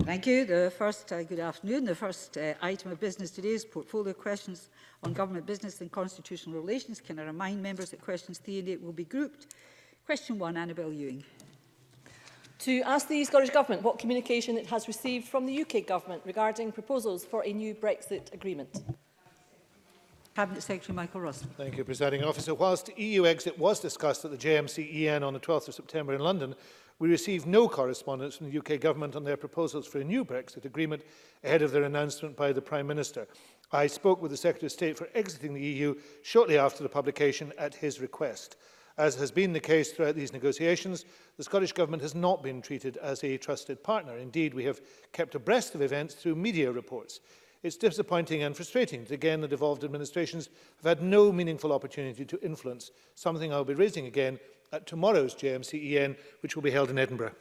Thank you. Good afternoon. The first item of business today is portfolio questions on government business and constitutional relations. Can I remind members that questions 3 and 8 will be grouped? Question 1, Annabel Ewing. To ask the Scottish Government what communication it has received from the UK Government regarding proposals for a new Brexit agreement. Cabinet Secretary Michael Russell. Thank you, Presiding Officer. Whilst EU exit was discussed at the JMC-EN on the 12th of September in London, we received no correspondence from the UK Government on their proposals for a new Brexit agreement ahead of their announcement by the Prime Minister. I spoke with the Secretary of State for exiting the EU shortly after the publication at his request. As has been the case throughout these negotiations, the Scottish Government has not been treated as a trusted partner. Indeed, we have kept abreast of events through media reports. It's disappointing and frustrating that again the devolved administrations have had no meaningful opportunity to influence, something I'll be raising again at tomorrow's JMC-EN, which will be held in Edinburgh.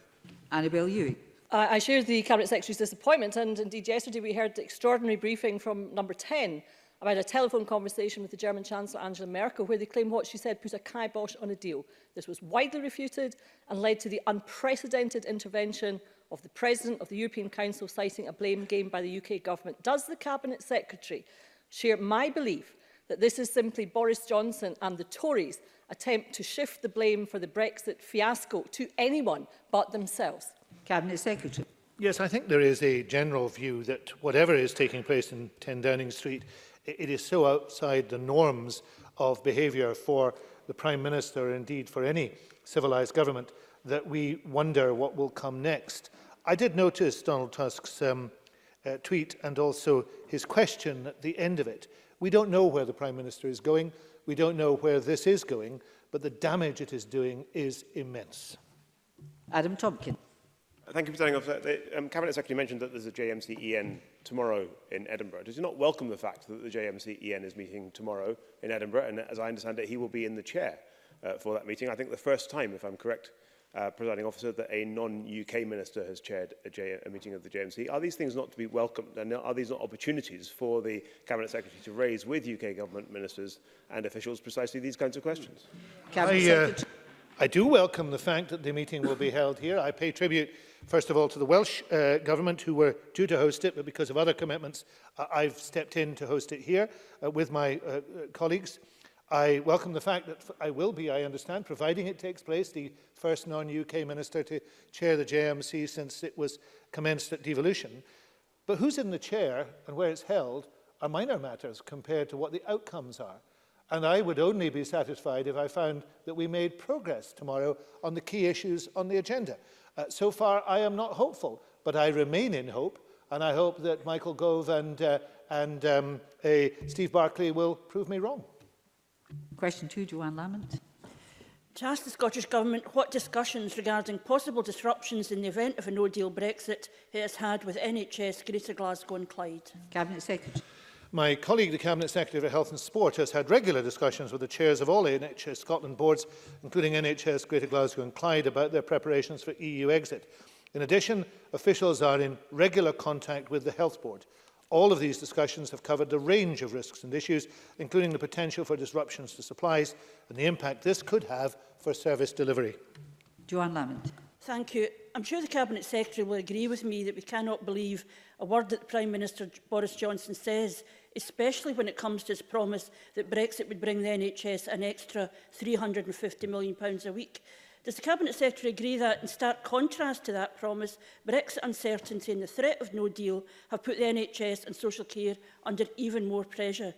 Annabel Ewing. I share the Cabinet Secretary's disappointment, and indeed yesterday we heard the extraordinary briefing from Number 10 about a telephone conversation with the German Chancellor Angela Merkel, where they claim what she said put a kibosh on a deal. This was widely refuted and led to the unprecedented intervention of the President of the European Council, citing a blame game by the UK Government. Does the Cabinet Secretary share my belief that this is simply Boris Johnson and the Tories' attempt to shift the blame for the Brexit fiasco to anyone but themselves? Cabinet Secretary. Yes, I think there is a general view that whatever is taking place in 10 Downing Street, it is so outside the norms of behaviour for the Prime Minister, or indeed for any civilised government, that we wonder what will come next. I did notice Donald Tusk's tweet and also his question at the end of it. We don't know where the Prime Minister is going. We don't know where this is going, but the damage it is doing is immense. Adam Tompkin. Thank you, Presiding Officer. The Cabinet Secretary mentioned that there's a JMC-EN tomorrow in Edinburgh. Does he not welcome the fact that the JMC-EN is meeting tomorrow in Edinburgh? And as I understand it, he will be in the chair for that meeting. I think the first time, if I'm correct, Presiding Officer, that a non-UK minister has chaired a meeting of the JMC. Are these things not to be welcomed, and are these not opportunities for the Cabinet Secretary to raise with UK government ministers and officials precisely these kinds of questions? I do welcome the fact that the meeting will be held here. I pay tribute, first of all, to the Welsh Government, who were due to host it, but because of other commitments, I've stepped in to host it here with my colleagues. I welcome the fact that I will be, I understand, providing it takes place, the first non-UK minister to chair the JMC since it was commenced at devolution. But who's in the chair and where it's held are minor matters compared to what the outcomes are. And I would only be satisfied if I found that we made progress tomorrow on the key issues on the agenda. So far, I am not hopeful, but I remain in hope, and I hope that Michael Gove and Steve Barclay will prove me wrong. Question 2, Joanne Lamont. To ask the Scottish Government what discussions regarding possible disruptions in the event of a no-deal Brexit it has had with NHS Greater Glasgow and Clyde. Cabinet Secretary. My colleague, the Cabinet Secretary for Health and Sport, has had regular discussions with the chairs of all NHS Scotland boards, including NHS Greater Glasgow and Clyde, about their preparations for EU exit. In addition, officials are in regular contact with the Health Board. All of these discussions have covered the range of risks and issues, including the potential for disruptions to supplies and the impact this could have for service delivery. Joanne Lamont. Thank you. I'm sure the Cabinet Secretary will agree with me that we cannot believe a word that Prime Minister Boris Johnson says, especially when it comes to his promise that Brexit would bring the NHS an extra £350 million a week. Does the Cabinet Secretary agree that, in stark contrast to that promise, Brexit uncertainty and the threat of no deal have put the NHS and social care under even more pressure?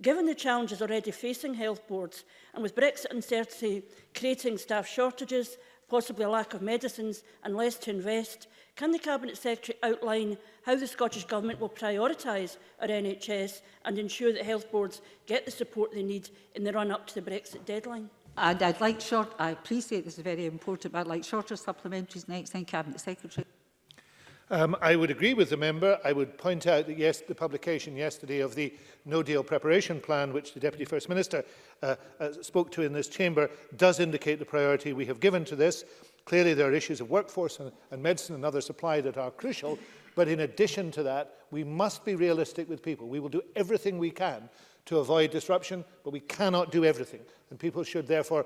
Given the challenges already facing health boards, and with Brexit uncertainty creating staff shortages, possibly a lack of medicines and less to invest, can the Cabinet Secretary outline how the Scottish Government will prioritise our NHS and ensure that health boards get the support they need in the run-up to the Brexit deadline? And I appreciate this is very important, but I'd like shorter supplementaries next. Then Cabinet Secretary. I would agree with the member. I would point out that, yes, the publication yesterday of the no-deal preparation plan, which the Deputy First Minister spoke to in this chamber, does indicate the priority we have given to this. Clearly, there are issues of workforce and medicine and other supply that are crucial. But in addition to that, we must be realistic with people. We will do everything we can to avoid disruption, but we cannot do everything. And people should therefore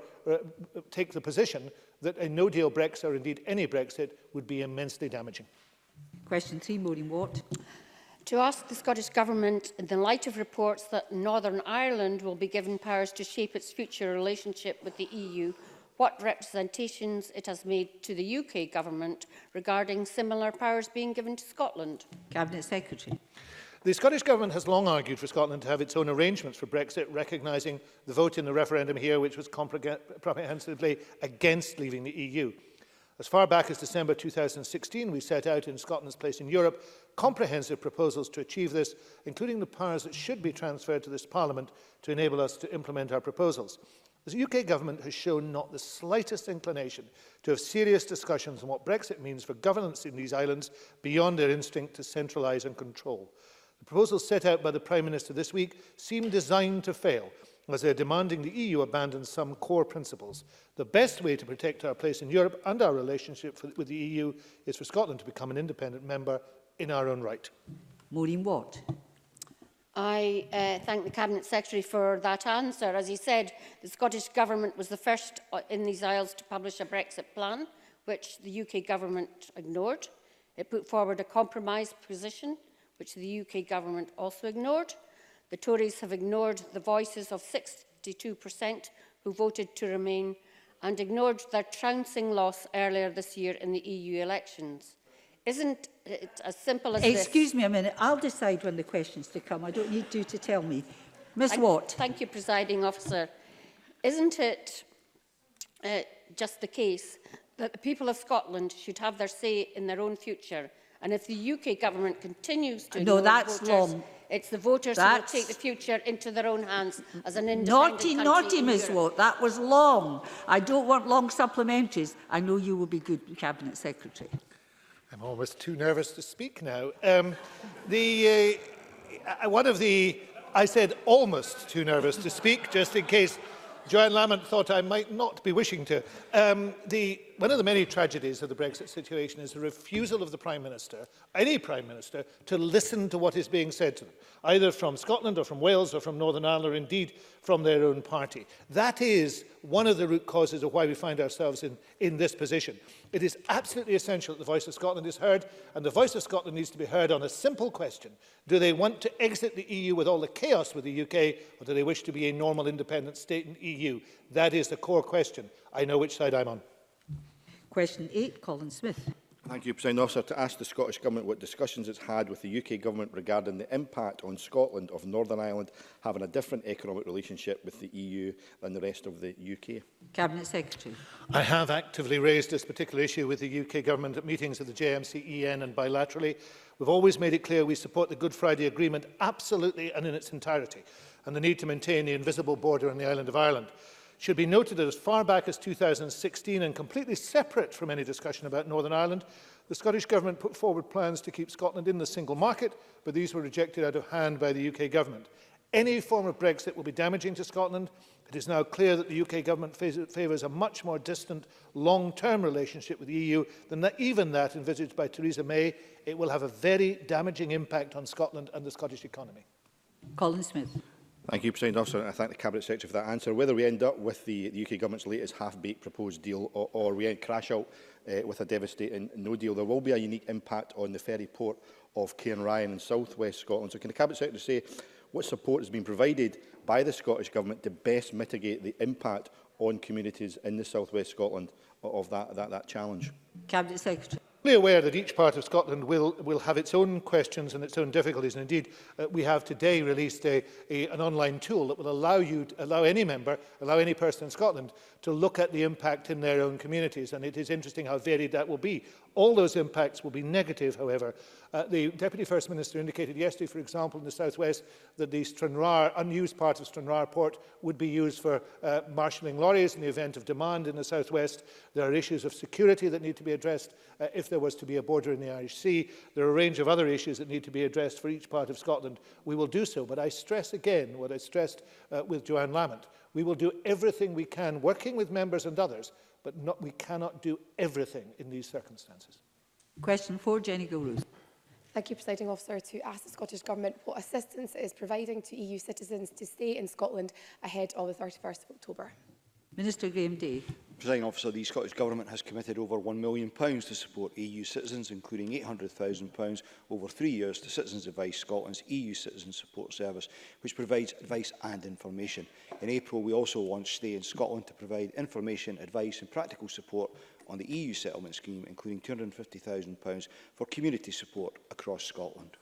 take the position that a no-deal Brexit, or indeed any Brexit, would be immensely damaging. Question 3, Maureen Watt. To ask the Scottish Government, in the light of reports that Northern Ireland will be given powers to shape its future relationship with the EU, what representations it has made to the UK Government regarding similar powers being given to Scotland? Cabinet Secretary. The Scottish Government has long argued for Scotland to have its own arrangements for Brexit, recognising the vote in the referendum here, which was comprehensively against leaving the EU. As far back as December 2016, we set out in Scotland's Place in Europe comprehensive proposals to achieve this, including the powers that should be transferred to this Parliament to enable us to implement our proposals. The UK Government has shown not the slightest inclination to have serious discussions on what Brexit means for governance in these islands beyond their instinct to centralise and control. The proposals set out by the Prime Minister this week seem designed to fail, as they are demanding the EU abandon some core principles. The best way to protect our place in Europe and our relationship with the EU is for Scotland to become an independent member in our own right. Maureen Watt. I thank the Cabinet Secretary for that answer. As he said, the Scottish Government was the first in these Isles to publish a Brexit plan, which the UK Government ignored. It put forward a compromise position, which the UK Government also ignored. The Tories have ignored the voices of 62% who voted to remain and ignored their trouncing loss earlier this year in the EU elections. Isn't it as simple as this? Excuse me a minute. I'll decide when the questions to come. I don't need you to tell me. Ms Watt. Thank you, Presiding Officer. Isn't it just the case that the people of Scotland should have their say in their own future? And if the UK Government continues to ignore the voters, wrong. It's the voters who will take the future into their own hands as an independent country. Naughty, Ms Watt. That was long. I don't want long supplementaries. I know you will be good Cabinet Secretary. I'm almost too nervous to speak now. I said almost too nervous to speak, just in case Joanne Lamont thought I might not be wishing to. One of the many tragedies of the Brexit situation is the refusal of the Prime Minister, any Prime Minister, to listen to what is being said to them, either from Scotland or from Wales or from Northern Ireland or indeed from their own party. That is one of the root causes of why we find ourselves in this position. It is absolutely essential that the voice of Scotland is heard, and the voice of Scotland needs to be heard on a simple question. Do they want to exit the EU with all the chaos with the UK, or do they wish to be a normal independent state in the EU? That is the core question. I know which side I'm on. Question 8, Colin Smith. Thank you, President Officer. To ask the Scottish Government what discussions it's had with the UK Government regarding the impact on Scotland of Northern Ireland having a different economic relationship with the EU than the rest of the UK. Cabinet Secretary. I have actively raised this particular issue with the UK Government at meetings of the JMC-EN and bilaterally. We've always made it clear we support the Good Friday Agreement absolutely and in its entirety, and the need to maintain the invisible border on the island of Ireland. It should be noted that as far back as 2016, and completely separate from any discussion about Northern Ireland, the Scottish Government put forward plans to keep Scotland in the single market, but these were rejected out of hand by the UK Government. Any form of Brexit will be damaging to Scotland. It is now clear that the UK Government favours a much more distant, long-term relationship with the EU than even that envisaged by Theresa May. It will have a very damaging impact on Scotland and the Scottish economy. Colin Smith. Thank you, President Officer, and I thank the Cabinet Secretary for that answer. Whether we end up with the UK Government's latest half-baked proposed deal or we crash out with a devastating no deal, there will be a unique impact on the ferry port of Cairnryan in south west Scotland. So can the Cabinet Secretary say what support has been provided by the Scottish Government to best mitigate the impact on communities in the south west Scotland of that challenge? Cabinet Secretary. I'm aware that each part of Scotland will have its own questions and its own difficulties, and indeed we have today released an online tool that will allow any member, any person in Scotland to look at the impact in their own communities, and it is interesting how varied that will be. All those impacts will be negative, however. The Deputy First Minister indicated yesterday, for example, in the South West, that the Stranraer, unused part of Stranraer Port would be used for marshalling lorries in the event of demand in the South West. There are issues of security that need to be addressed if there was to be a border in the Irish Sea. There are a range of other issues that need to be addressed for each part of Scotland. We will do so, but I stress again what I stressed with Joanne Lamont. We will do everything we can, working with members and others, but we cannot do everything in these circumstances. Question 4, Jenny Gilruth. Thank you, Presiding Officer. To ask the Scottish Government what assistance it is providing to EU citizens to stay in Scotland ahead of the 31st of October. Minister Graham Day. Presiding Officer, the Scottish Government has committed over £1 million to support EU citizens, including £800,000 over 3 years to Citizens Advice Scotland's EU Citizen Support Service, which provides advice and information. In April, we also launched Stay in Scotland to provide information, advice and practical support on the EU settlement scheme, including £250,000 for community support across Scotland.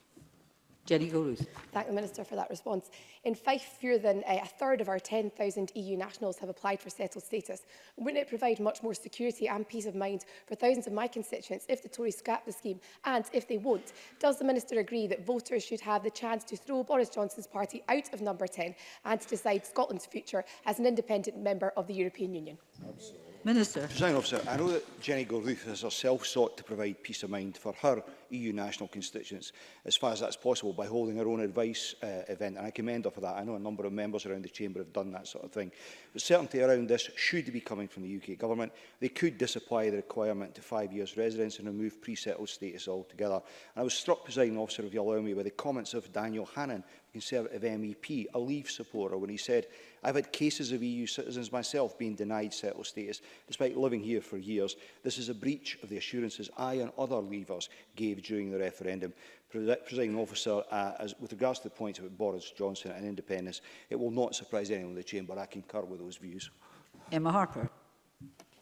Jenny Gilruth. Thank the Minister for that response. In Fife, fewer than a third of our 10,000 EU nationals have applied for settled status. Wouldn't it provide much more security and peace of mind for thousands of my constituents if the Tories scrap the scheme? And if they won't, does the Minister agree that voters should have the chance to throw Boris Johnson's party out of number 10 and to decide Scotland's future as an independent member of the European Union? Absolutely. Minister. Presiding Officer, I know that Jenny Gilruth has herself sought to provide peace of mind for her EU national constituents as far as that's possible by holding her own advice event, and I commend her for that. I know a number of members around the Chamber have done that sort of thing. But certainty around this should be coming from the UK Government. They could disapply the requirement to 5 years residence and remove pre-settled status altogether. And I was struck, Presiding Officer, if you allow me, by the comments of Daniel Hannan, Conservative MEP, a Leave supporter, when he said, "I've had cases of EU citizens myself being denied settled status despite living here for years. This is a breach of the assurances I and other Leavers gave during the referendum." Presiding Officer, with regards to the points about Boris Johnson and independence, it will not surprise anyone in the Chamber. I concur with those views. Emma Harper.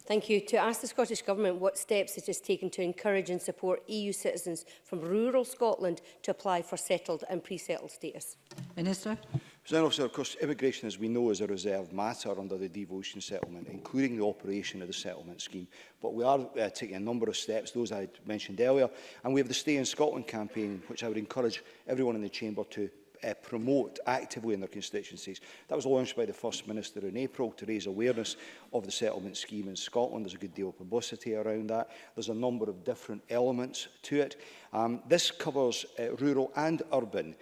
Thank you. To ask the Scottish Government what steps it has taken to encourage and support EU citizens from rural Scotland to apply for settled and pre-settled status. Minister. Presiding Officer, of course, immigration, as we know, is a reserved matter under the devolution settlement, including the operation of the settlement scheme. But we are taking a number of steps, those I mentioned earlier, and we have the Stay in Scotland campaign, which I would encourage everyone in the Chamber to promote actively in their constituencies. That was launched by the First Minister in April to raise awareness of the settlement scheme in Scotland. There's a good deal of publicity around that. There's a number of different elements to it. This covers rural and urban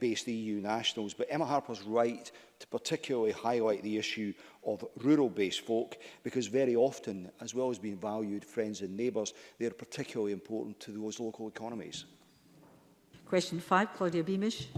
based EU nationals, but Emma Harper's right to particularly highlight the issue of rural-based folk, because very often, as well as being valued friends and neighbours, they are particularly important to those local economies. Question 5, Claudia Beamish.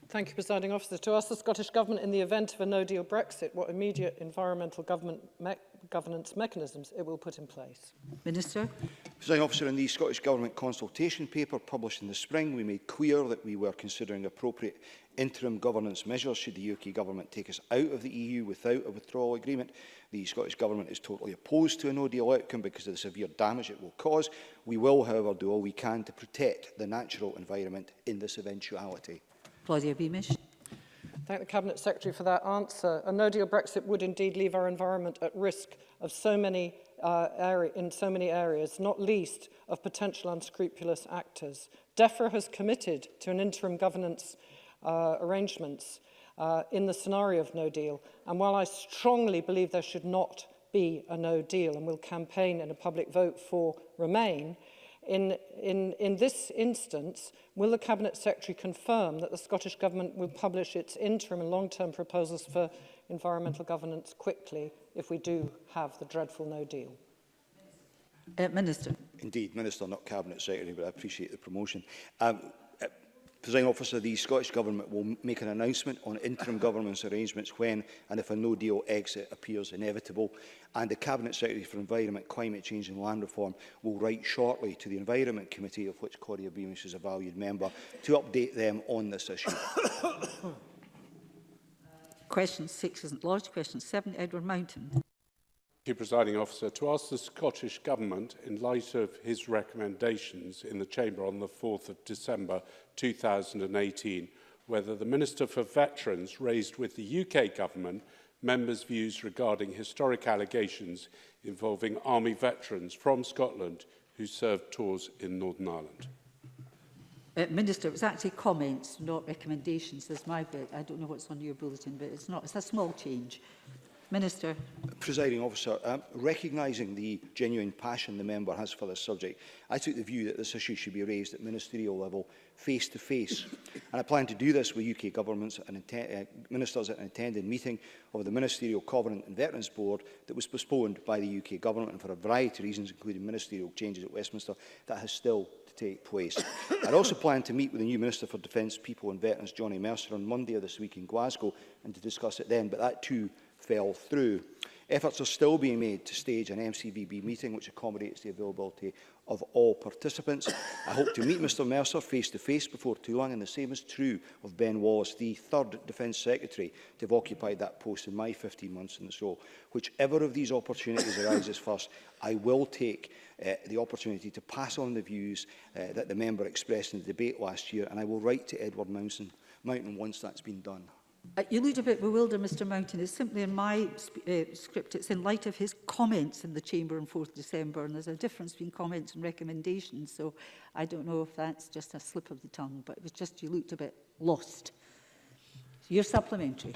Thank you, Presiding Officer. To ask the Scottish Government, in the event of a no-deal Brexit, what immediate environmental governance mechanisms it will put in place. Minister. Presiding Officer, in the Scottish Government consultation paper published in the spring, we made clear that we were considering appropriate interim governance measures should the UK Government take us out of the EU without a withdrawal agreement. The Scottish Government is totally opposed to a no-deal outcome because of the severe damage it will cause. We will, however, do all we can to protect the natural environment in this eventuality. Claudia Beamish. Thank the Cabinet Secretary for that answer. A no-deal Brexit would indeed leave our environment at risk of in so many areas, not least of potential unscrupulous actors. DEFRA has committed to an interim governance arrangements in the scenario of no deal. And while I strongly believe there should not be a no deal and will campaign in a public vote for Remain, in this instance, will the Cabinet Secretary confirm that the Scottish Government will publish its interim and long-term proposals for environmental governance quickly if we do have the dreadful no deal? Minister. Indeed, Minister, not Cabinet Secretary, but I appreciate the promotion. Presiding Officer, the Scottish Government will make an announcement on interim governance arrangements when and if a no-deal exit appears inevitable. And the Cabinet Secretary for Environment, Climate Change and Land Reform will write shortly to the Environment Committee, of which Claudia Beamish is a valued member, to update them on this issue. Question 6 isn't lodged. Question 7, Edward Mountain. Thank you, Presiding Officer. To ask the Scottish Government, in light of his recommendations in the Chamber on the 4th of December 2018, whether the Minister for Veterans raised with the UK Government members' views regarding historic allegations involving Army veterans from Scotland who served tours in Northern Ireland. Minister, it was actually comments, not recommendations. There's my bit. I don't know what's on your bulletin, but it's not. It's a small change. Minister. Presiding Officer, recognising the genuine passion the member has for this subject, I took the view that this issue should be raised at ministerial level, face to face. And I plan to do this with UK governments and ministers at an attended meeting of the Ministerial Covenant and Veterans Board that was postponed by the UK Government, and for a variety of reasons, including ministerial changes at Westminster, that has still to take place. I also plan to meet with the new Minister for Defence, People and Veterans, Johnny Mercer, on Monday of this week in Glasgow, and to discuss it then, but that too fell through. Efforts are still being made to stage an MCVB meeting which accommodates the availability of all participants. I hope to meet Mr Mercer face to face before too long, and the same is true of Ben Wallace, the third Defence Secretary to have occupied that post in my 15 months in this role. Whichever of these opportunities arises first, I will take the opportunity to pass on the views that the member expressed in the debate last year, and I will write to Edward Mountain once that's been done. You looked a bit bewildered, Mr Mountain. It's simply in my script. It's in light of his comments in the Chamber on 4th December, and there's a difference between comments and recommendations. So I don't know if that's just a slip of the tongue, but it was just you looked a bit lost. So you're supplementary.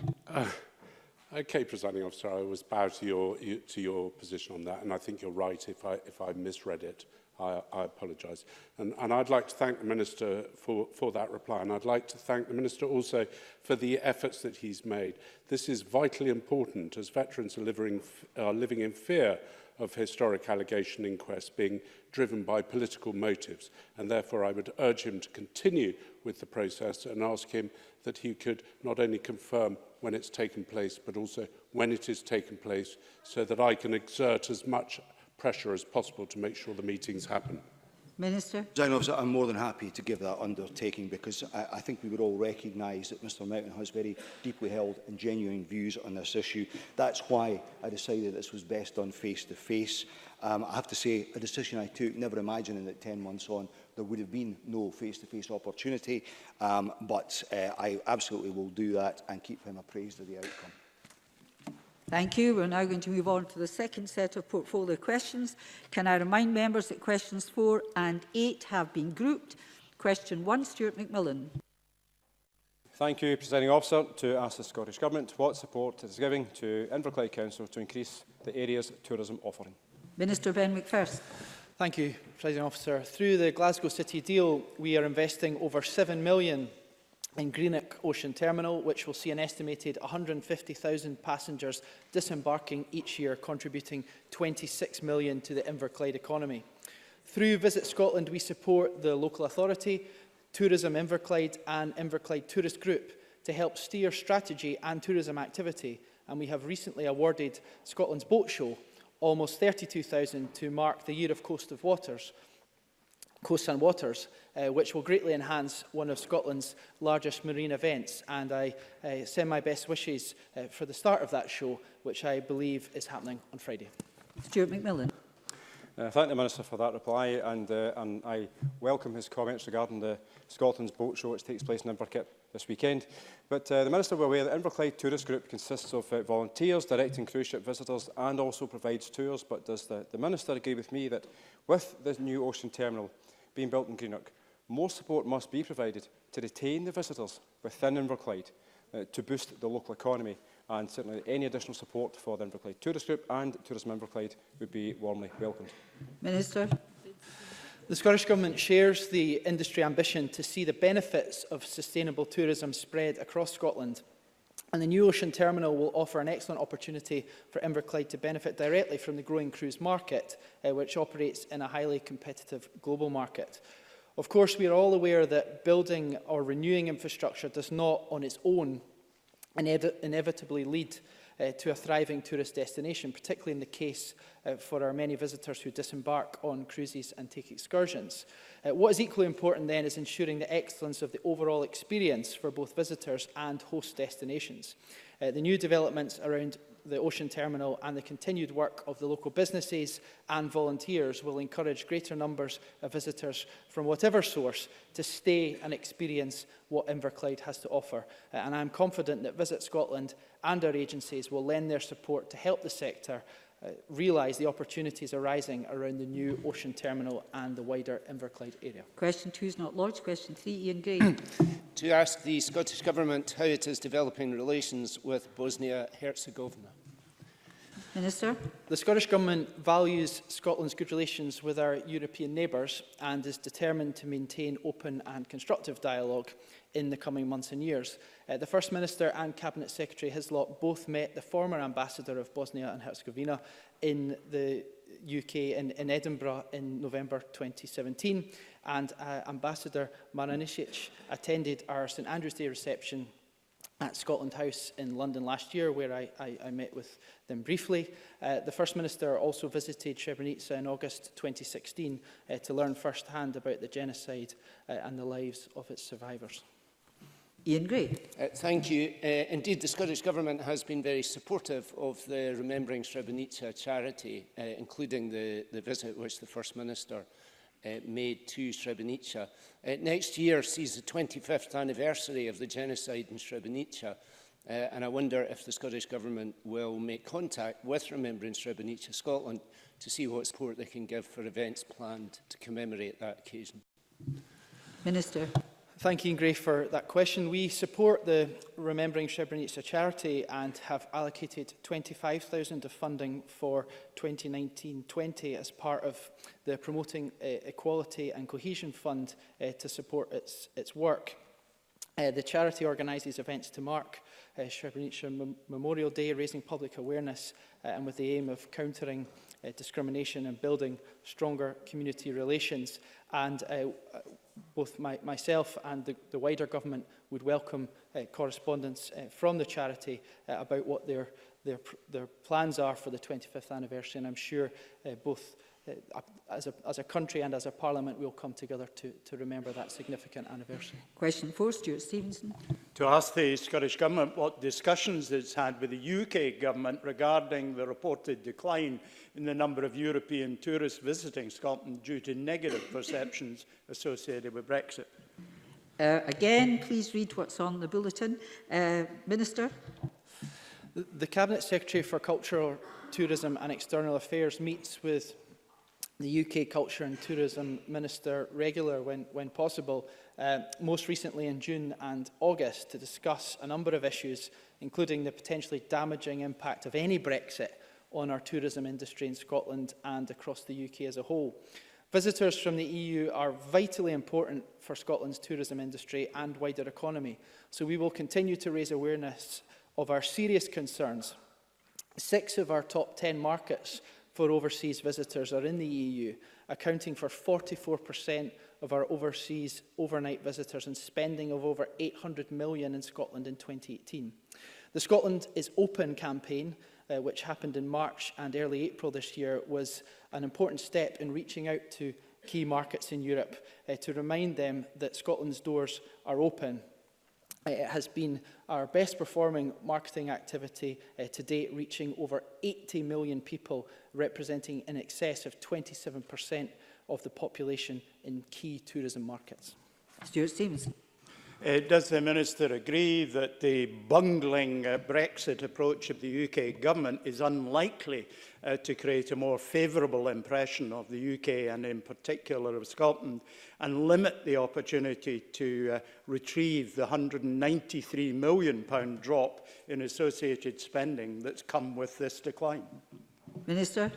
Okay, Presiding Officer, I was bow to your position on that, and I think you're right. If I misread it, I apologise. And I'd like to thank the Minister for that reply, and I'd like to thank the Minister also for the efforts that he's made. This is vitally important as veterans are living in fear of historic allegation inquests being driven by political motives, and therefore I would urge him to continue with the process and ask him that he could not only confirm when it's taken place, but also when it is taken place, so that I can exert as much pressure as possible to make sure the meetings happen. Minister. I'm more than happy to give that undertaking, because I think we would all recognise that Mr Mountain has very deeply held and genuine views on this issue. That's why I decided this was best done face to face. I have to say, a decision I took, never imagining that 10 months on there would have been no face-to-face opportunity, but I absolutely will do that and keep him appraised of the outcome. Thank you. We're now going to move on to the second set of portfolio questions. Can I remind members that questions 4 and 8 have been grouped? Question 1, Stuart McMillan. Thank you, Presiding Officer. To ask the Scottish Government what support it is giving to Inverclyde Council to increase the area's tourism offering. Minister Ben McPherson. Thank you, Presiding Officer. Through the Glasgow City deal, we are investing over £7 million in Greenock Ocean Terminal, which will see an estimated 150,000 passengers disembarking each year, contributing £26 million to the Inverclyde economy. Through Visit Scotland, we support the local authority, Tourism Inverclyde and Inverclyde Tourist Group to help steer strategy and tourism activity, and we have recently awarded Scotland's Boat Show almost £32,000 to mark the Year of Coasts and Waters, which will greatly enhance one of Scotland's largest marine events. And I send my best wishes for the start of that show, which I believe is happening on Friday. Stuart McMillan. Thank the Minister for that reply, and I welcome his comments regarding the Scotland's Boat Show, which takes place in Inverkip this weekend. But the Minister will be aware that Inverclyde Tourist Group consists of volunteers directing cruise ship visitors and also provides tours. But does the Minister agree with me that with this new ocean terminal being built in Greenock, more support must be provided to retain the visitors within Inverclyde to boost the local economy, and certainly any additional support for the Inverclyde Tourist Group and Tourism Inverclyde would be warmly welcomed. Minister. The Scottish Government shares the industry ambition to see the benefits of sustainable tourism spread across Scotland, and the new ocean terminal will offer an excellent opportunity for Inverclyde to benefit directly from the growing cruise market, which operates in a highly competitive global market. Of course, we are all aware that building or renewing infrastructure does not on its own inevitably lead to a thriving tourist destination, particularly in the case for our many visitors who disembark on cruises and take excursions. What is equally important then is ensuring the excellence of the overall experience for both visitors and host destinations. The new developments around the ocean terminal and the continued work of the local businesses and volunteers will encourage greater numbers of visitors from whatever source to stay and experience what Inverclyde has to offer. And I'm confident that Visit Scotland and our agencies will lend their support to help the sector realise the opportunities arising around the new ocean terminal and the wider Inverclyde area. Question 2 is not lodged. Question 3, Ian Gray. To ask the Scottish Government how it is developing relations with Bosnia-Herzegovina. Minister. The Scottish Government values Scotland's good relations with our European neighbours and is determined to maintain open and constructive dialogue in the coming months and years. The First Minister and Cabinet Secretary Hislop both met the former Ambassador of Bosnia and Herzegovina in the UK in Edinburgh in November 2017, and Ambassador Maranicic attended our St Andrew's Day reception at Scotland House in London last year, where I met with them briefly. The First Minister also visited Srebrenica in August 2016 to learn firsthand about the genocide and the lives of its survivors. Ian Gray. Thank you. Indeed, the Scottish Government has been very supportive of the Remembering Srebrenica charity, including the visit which the First Minister made to Srebrenica. Next year sees the 25th anniversary of the genocide in Srebrenica, and I wonder if the Scottish Government will make contact with Remembering Srebrenica Scotland to see what support they can give for events planned to commemorate that occasion. Minister. Thank you, Ian Gray, for that question. We support the Remembering Srebrenica charity and have allocated £25,000 of funding for 2019-20 as part of the Promoting Equality and Cohesion Fund to support its work. The charity organises events to mark Srebrenica Memorial Day, raising public awareness and with the aim of countering discrimination and building stronger community relations. And both myself and the wider government would welcome correspondence from the charity about what their plans are for the 25th anniversary. And I'm sure both as a country and as a parliament we'll come together to remember that significant anniversary. Question 4, Stuart Stevenson. To ask the Scottish Government what discussions it's had with the UK Government regarding the reported decline in the number of European tourists visiting Scotland due to negative perceptions associated with Brexit. Again, please read what's on the bulletin. Minister. The Cabinet Secretary for Culture, Tourism and External Affairs meets with the UK Culture and Tourism Minister regular when possible, most recently in June and August, to discuss a number of issues, including the potentially damaging impact of any Brexit on our tourism industry in Scotland and across the UK as a whole. Visitors from the EU are vitally important for Scotland's tourism industry and wider economy, so we will continue to raise awareness of our serious concerns. 6 of our top 10 markets for overseas visitors are in the EU, accounting for 44% of our overseas overnight visitors and spending of over £800 million in Scotland in 2018. The Scotland is Open campaign, which happened in March and early April this year, was an important step in reaching out to key markets in Europe to remind them that Scotland's doors are open. It has been our best performing marketing activity to date, reaching over 80 million people, representing in excess of 27% of the population in key tourism markets. Stuart Stevenson. Does the Minister agree that the bungling Brexit approach of the UK Government is unlikely to create a more favourable impression of the UK and in particular of Scotland, and limit the opportunity to retrieve the £193 million drop in associated spending that's come with this decline? Minister.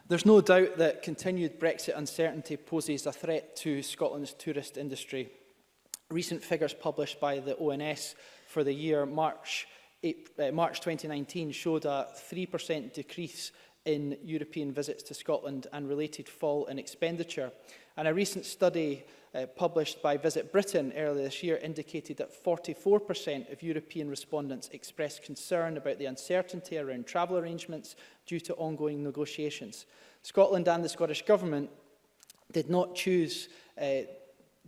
There's no doubt that continued Brexit uncertainty poses a threat to Scotland's tourist industry. Recent figures published by the ONS for the year March 2019 showed a 3% decrease in European visits to Scotland and related fall in expenditure. And a recent study published by Visit Britain earlier this year indicated that 44% of European respondents expressed concern about the uncertainty around travel arrangements due to ongoing negotiations. Scotland and the Scottish Government did not choose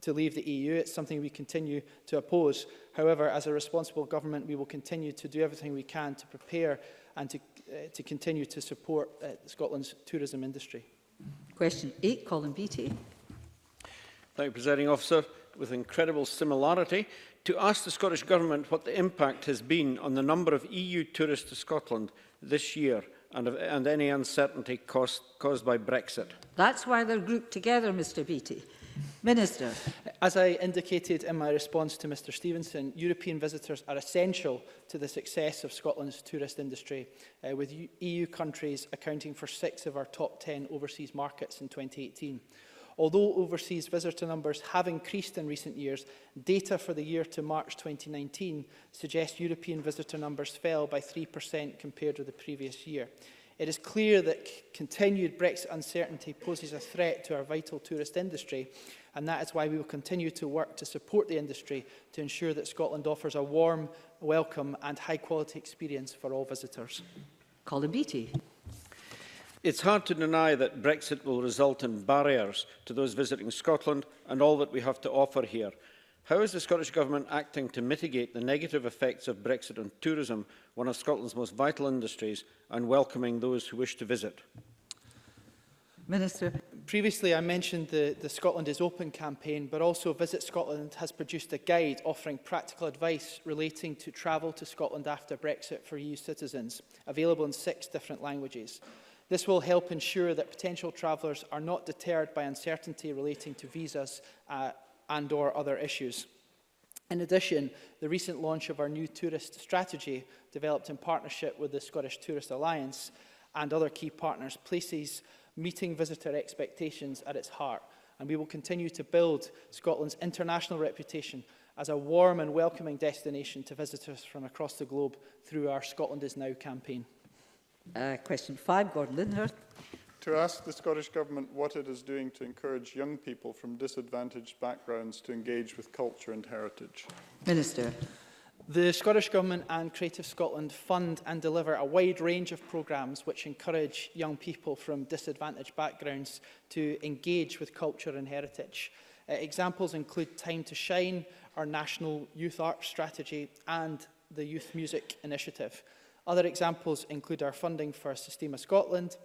to leave the EU. It's something we continue to oppose. However, as a responsible government, we will continue to do everything we can to prepare and to continue to support Scotland's tourism industry. Question 8, Colin Beattie. Thank you, Presiding Officer. With incredible similarity, to ask the Scottish Government what the impact has been on the number of EU tourists to Scotland this year and any uncertainty caused by Brexit. That's why they're grouped together, Mr Beattie. Minister. As I indicated in my response to Mr Stevenson, European visitors are essential to the success of Scotland's tourist industry, with EU countries accounting for 6 of our top 10 overseas markets in 2018. Although overseas visitor numbers have increased in recent years, data for the year to March 2019 suggests European visitor numbers fell by 3% compared with the previous year. It is clear that continued Brexit uncertainty poses a threat to our vital tourist industry, and that is why we will continue to work to support the industry to ensure that Scotland offers a warm, welcome and high-quality experience for all visitors. Colin Beattie. It's hard to deny that Brexit will result in barriers to those visiting Scotland and all that we have to offer here. How is the Scottish Government acting to mitigate the negative effects of Brexit on tourism, one of Scotland's most vital industries, and welcoming those who wish to visit? Minister. Previously, I mentioned the Scotland is Open campaign, but also Visit Scotland has produced a guide offering practical advice relating to travel to Scotland after Brexit for EU citizens, available in 6 different languages. This will help ensure that potential travellers are not deterred by uncertainty relating to visas and/or other issues. In addition, the recent launch of our new tourist strategy, developed in partnership with the Scottish Tourist Alliance and other key partners, places meeting visitor expectations at its heart, and we will continue to build Scotland's international reputation as a warm and welcoming destination to visitors from across the globe through our Scotland is Now campaign. Question 5, Gordon Linhurst. To ask the Scottish Government what it is doing to encourage young people from disadvantaged backgrounds to engage with culture and heritage. Minister. The Scottish Government and Creative Scotland fund and deliver a wide range of programmes which encourage young people from disadvantaged backgrounds to engage with culture and heritage. Examples include Time to Shine, our National Youth Arts Strategy and the Youth Music Initiative. Other examples include our funding for Systema Scotland,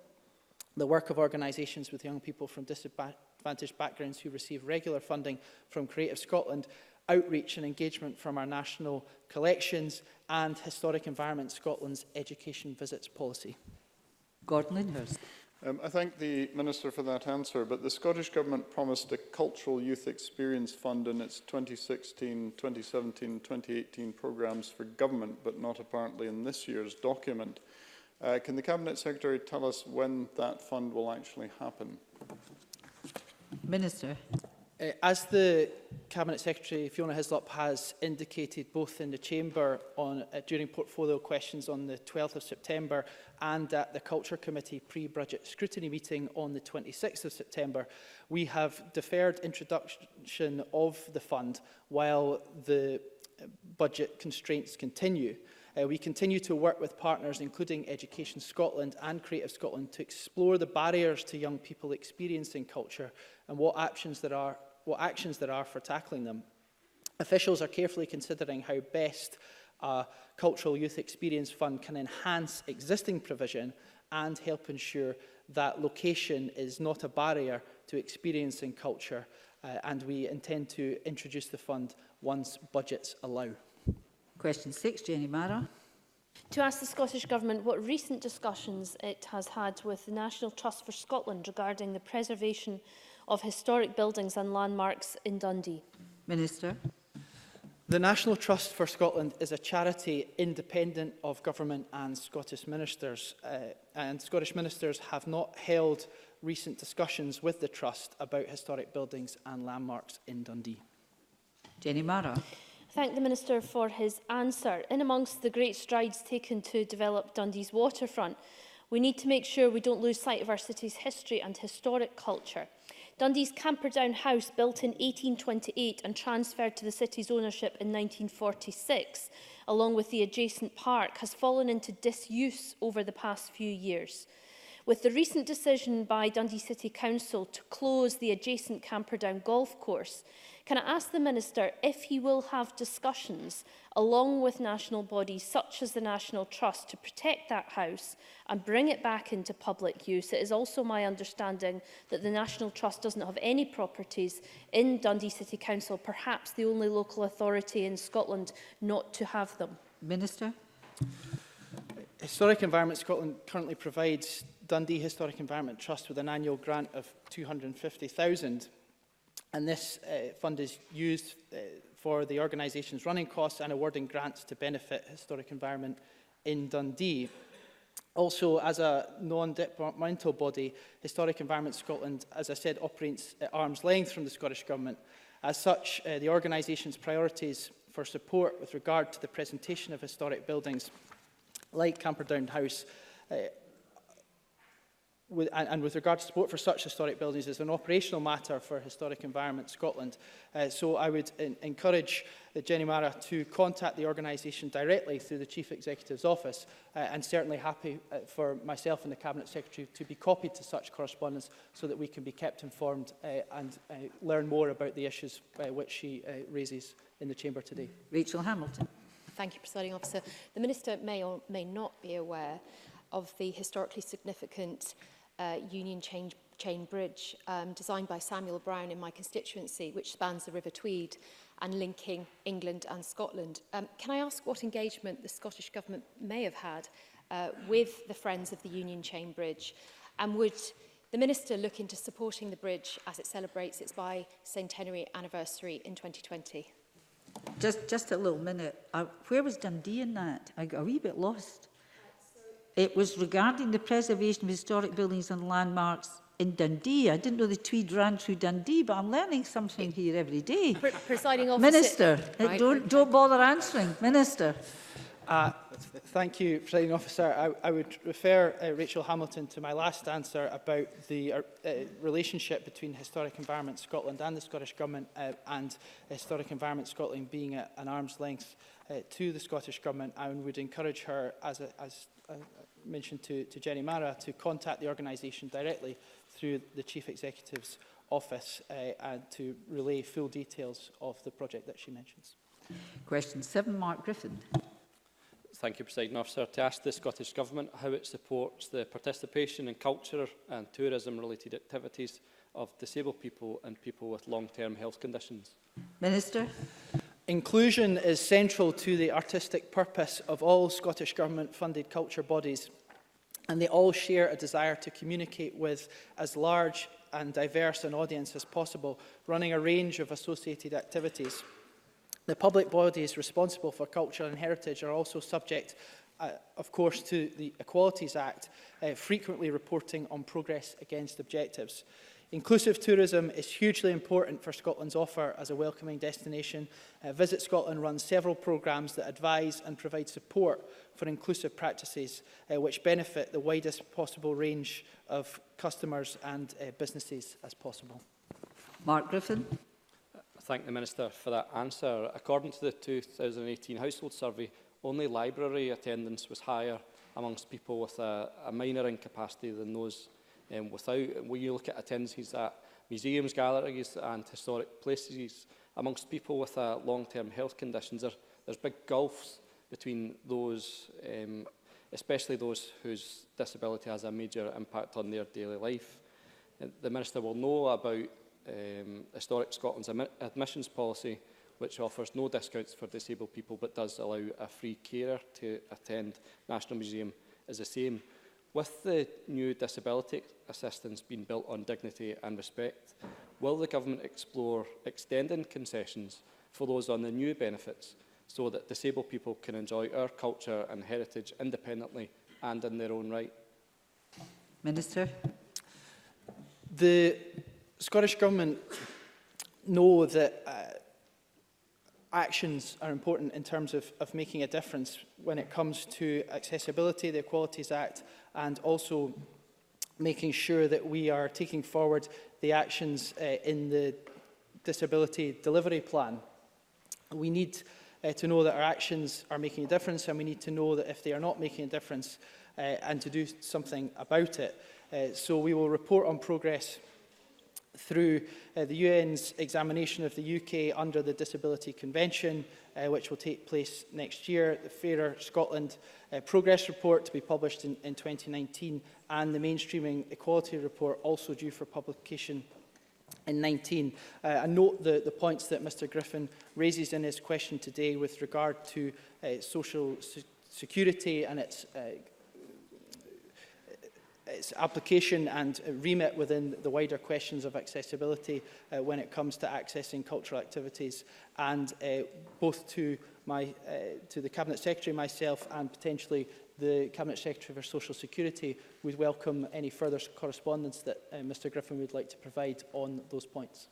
the work of organisations with young people from disadvantaged backgrounds who receive regular funding from Creative Scotland, outreach and engagement from our national collections, and Historic Environment Scotland's education visits policy. Gordon Linhurst. I thank the Minister for that answer, but the Scottish Government promised a Cultural Youth Experience Fund in its 2016, 2017, 2018 programmes for government, but not apparently in this year's document. Can the Cabinet Secretary tell us when that fund will actually happen? Minister. As the Cabinet Secretary, Fiona Hislop, has indicated both in the Chamber during portfolio questions on the 12th of September and at the Culture Committee pre-budget scrutiny meeting on the 26th of September, we have deferred introduction of the fund while the budget constraints continue. We continue to work with partners, including Education Scotland and Creative Scotland, to explore the barriers to young people experiencing culture and what actions there are for tackling them. Officials are carefully considering how best a Cultural Youth Experience Fund can enhance existing provision and help ensure that location is not a barrier to experiencing culture, and we intend to introduce the fund once budgets allow. Question 6, Jenny Mara. To ask the Scottish Government what recent discussions it has had with the National Trust for Scotland regarding the preservation of historic buildings and landmarks in Dundee. Minister. The National Trust for Scotland is a charity independent of government and Scottish ministers, and Scottish ministers have not held recent discussions with the Trust about historic buildings and landmarks in Dundee. Jenny Mara. Thank the Minister for his answer. In amongst the great strides taken to develop Dundee's waterfront, we need to make sure we don't lose sight of our city's history and historic culture. Dundee's Camperdown House, built in 1828 and transferred to the city's ownership in 1946, along with the adjacent park, has fallen into disuse over the past few years. With the recent decision by Dundee City Council to close the adjacent Camperdown golf course, can I ask the Minister if he will have discussions along with national bodies such as the National Trust to protect that house and bring it back into public use? It is also my understanding that the National Trust doesn't have any properties in Dundee City Council, perhaps the only local authority in Scotland not to have them. Minister. Historic Environment Scotland currently provides Dundee Historic Environment Trust with an annual grant of $250,000. And this fund is used for the organisation's running costs and awarding grants to benefit historic environment in Dundee. Also, as a non-departmental body, Historic Environment Scotland, as I said, operates at arm's length from the Scottish Government. As such, the organisation's priorities for support with regard to the presentation of historic buildings like Camperdown House with regard to support for such historic buildings is an operational matter for Historic Environment Scotland. So I would encourage Jenny Mara to contact the organisation directly through the Chief Executive's office, and certainly happy for myself and the Cabinet Secretary to be copied to such correspondence so that we can be kept informed and learn more about the issues which she raises in the Chamber today. Rachel Hamilton. Thank you, Presiding Officer. The Minister may or may not be aware of the historically significant Union Chain Bridge designed by Samuel Brown in my constituency, which spans the River Tweed and linking England and Scotland. Can I ask what engagement the Scottish Government may have had with the Friends of the Union Chain Bridge, and would the Minister look into supporting the bridge as it celebrates its bicentenary anniversary in 2020? Just a little minute. Where was Dundee in that? I got a wee bit lost. It was regarding the preservation of historic buildings and landmarks in Dundee. I didn't know the Tweed ran through Dundee, but I'm learning something here every day. Presiding Officer. Minister, Right. don't bother answering. Minister. Thank you, Presiding Officer. I would refer Rachel Hamilton to my last answer about the relationship between Historic Environment Scotland and the Scottish Government, and Historic Environment Scotland being at an arm's length to the Scottish Government. I would encourage her, as mentioned to Jenny Mara, to contact the organisation directly through the Chief Executive's office and to relay full details of the project that she mentions. Question 7, Mark Griffin. Thank you, Presiding Officer. To ask the Scottish Government how it supports the participation in culture and tourism-related activities of disabled people and people with long-term health conditions. Minister. Inclusion is central to the artistic purpose of all Scottish Government-funded culture bodies, and they all share a desire to communicate with as large and diverse an audience as possible, running a range of associated activities. The public bodies responsible for culture and heritage are also subject, of course, to the Equalities Act, frequently reporting on progress against objectives. Inclusive tourism is hugely important for Scotland's offer as a welcoming destination. Visit Scotland runs several programmes that advise and provide support for inclusive practices which benefit the widest possible range of customers and businesses as possible. Mark Griffin. I thank the Minister for that answer. According to the 2018 Household Survey, only library attendance was higher amongst people with a minor incapacity than those without. When you look at attendances at museums, galleries and historic places, amongst people with long-term health conditions, there's big gulfs between those, especially those whose disability has a major impact on their daily life. The Minister will know about Historic Scotland's admissions policy, which offers no discounts for disabled people but does allow a free carer to attend National Museum is the same. With the new disability assistance being built on dignity and respect, will the Government explore extending concessions for those on the new benefits so that disabled people can enjoy our culture and heritage independently and in their own right? Minister. The Scottish Government know that actions are important in terms of making a difference when it comes to accessibility, the Equalities Act, and also making sure that we are taking forward the actions in the Disability Delivery Plan. We need to know that our actions are making a difference, and we need to know that if they are not making a difference and to do something about it. So we will report on progress through the UN's examination of the UK under the Disability Convention, which will take place next year, the Fairer Scotland Progress Report to be published in 2019, and the Mainstreaming Equality Report also due for publication in 19. I note the points that Mr Griffin raises in his question today with regard to social security and its application and remit within the wider questions of accessibility when it comes to accessing cultural activities, and both to the Cabinet Secretary, myself, and potentially the Cabinet Secretary for Social Security, would welcome any further correspondence that Mr Griffin would like to provide on those points.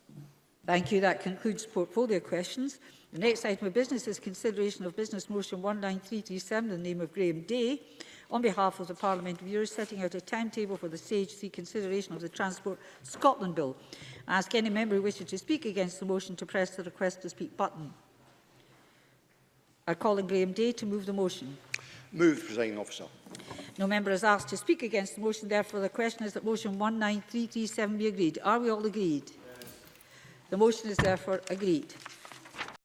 Thank you. That concludes portfolio questions. The next item of business is consideration of Business Motion 19337 in the name of Graham Day, on behalf of the Parliamentary Bureau, setting out a timetable for the Stage 3 consideration of the Transport Scotland Bill. I ask any member who wishes to speak against the motion to press the request to speak button. I call on Graham Day to move the motion. Moved, Presiding Officer. No member is asked to speak against the motion. Therefore, the question is that motion 19337 be agreed. Are we all agreed? Yes. The motion is therefore agreed.